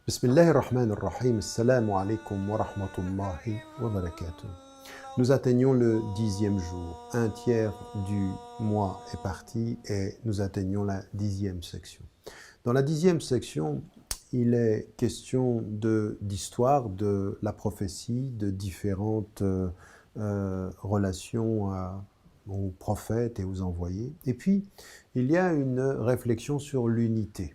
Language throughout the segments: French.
Bismillahirrahmanirrahim. Assalamu alaikum wa rahmatullahi wa barakatuh. Nous atteignons le 10e jour. Un tiers du mois est parti et nous atteignons la 10e section. Dans la 10e section, il est question d'histoire, de la prophétie, de différentes relations aux prophètes et aux envoyés. Et puis, il y a une réflexion sur l'unité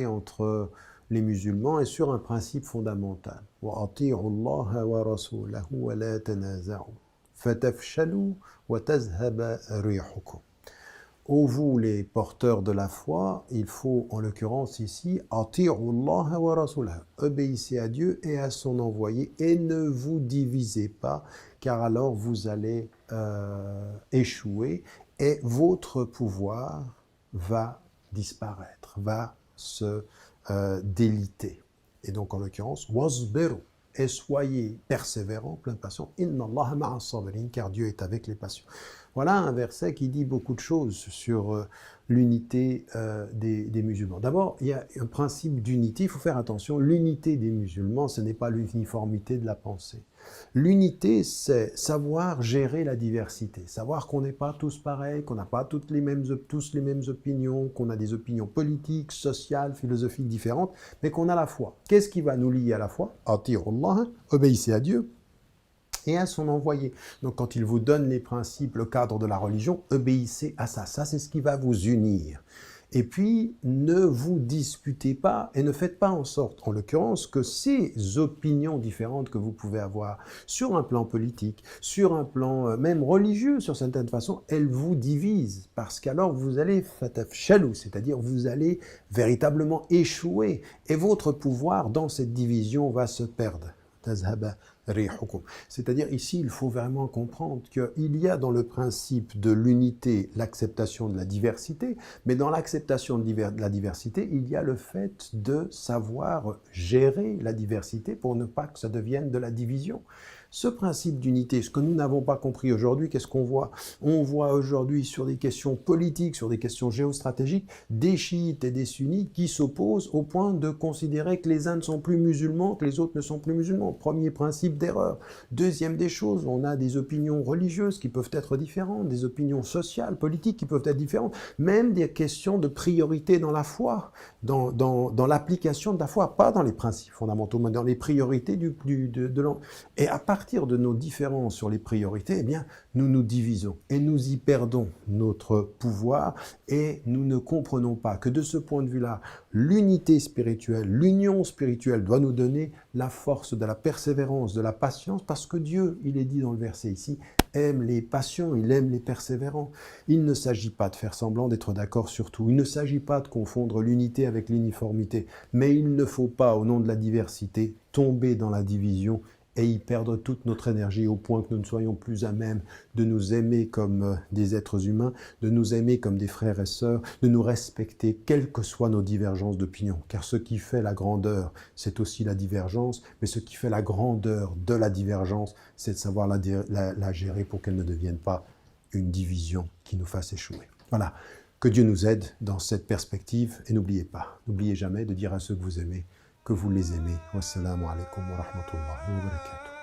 entre les musulmans et sur un principe fondamental. وَأَطِيعُوا اللَّهَ وَرَسُولَهُ وَلَا تَنَازَعُوا فَتَفْشَلُوا وَتَذْهَبَ رِيحُكُمْ. Ô vous les porteurs de la foi, il faut en l'occurrence ici أَطِيعُوا اللَّهَ وَرَسُولَهُ. Obéissez à Dieu et à son envoyé et ne vous divisez pas, car alors vous allez échouer et votre pouvoir va disparaître, va se déliter. Et donc en l'occurrence, wasbiru, et soyez persévérants, plein de patience, inna Allaha ma'a as-sabirin, car Dieu est avec les patients. Voilà un verset qui dit beaucoup de choses sur l'unité des musulmans. D'abord, il y a un principe d'unité, il faut faire attention, l'unité des musulmans, ce n'est pas l'uniformité de la pensée. L'unité, c'est savoir gérer la diversité, savoir qu'on n'est pas tous pareils, qu'on n'a pas tous les mêmes opinions, qu'on a des opinions politiques, sociales, philosophiques différentes, mais qu'on a la foi. Qu'est-ce qui va nous lier à la foi? Ati'ullah, obéissez à Dieu et à son envoyé. Donc quand il vous donne les principes, le cadre de la religion, obéissez à ça. Ça, c'est ce qui va vous unir. Et puis, ne vous disputez pas et ne faites pas en sorte, en l'occurrence, que ces opinions différentes que vous pouvez avoir sur un plan politique, sur un plan même religieux, sur certaines façons, elles vous divisent. Parce qu'alors, vous allez fatafshalou, c'est-à-dire vous allez véritablement échouer. Et votre pouvoir dans cette division va se perdre. C'est-à-dire ici, il faut vraiment comprendre qu'il y a dans le principe de l'unité l'acceptation de la diversité, mais dans l'acceptation de la diversité, il y a le fait de savoir gérer la diversité pour ne pas que ça devienne de la division. Ce principe d'unité, ce que nous n'avons pas compris aujourd'hui, qu'est-ce qu'on voit? On voit aujourd'hui sur des questions politiques, sur des questions géostratégiques, des chiites et des sunnites qui s'opposent au point de considérer que les uns ne sont plus musulmans, que les autres ne sont plus musulmans. Premier principe d'erreur. Deuxième des choses, on a des opinions religieuses qui peuvent être différentes, des opinions sociales, politiques qui peuvent être différentes, même des questions de priorité dans la foi, dans l'application de la foi, pas dans les principes fondamentaux, mais dans les priorités de l'homme. Et à partir de nos différences sur les priorités, eh bien, nous nous divisons et nous y perdons notre pouvoir et nous ne comprenons pas que de ce point de vue-là, l'unité spirituelle, l'union spirituelle doit nous donner la force de la persévérance, de la patience, parce que Dieu, il est dit dans le verset ici, aime les patients, il aime les persévérants. Il ne s'agit pas de faire semblant d'être d'accord sur tout, il ne s'agit pas de confondre l'unité avec l'uniformité, mais il ne faut pas, au nom de la diversité, tomber dans la division et y perdre toute notre énergie au point que nous ne soyons plus à même de nous aimer comme des êtres humains, de nous aimer comme des frères et sœurs, de nous respecter, quelles que soient nos divergences d'opinion. Car ce qui fait la grandeur, c'est aussi la divergence, mais ce qui fait la grandeur de la divergence, c'est de savoir la gérer pour qu'elle ne devienne pas une division qui nous fasse échouer. Voilà, que Dieu nous aide dans cette perspective et n'oubliez jamais de dire à ceux que vous aimez que vous les aimez. Wassalamu alaikum wa rahmatullahi wa barakatuh.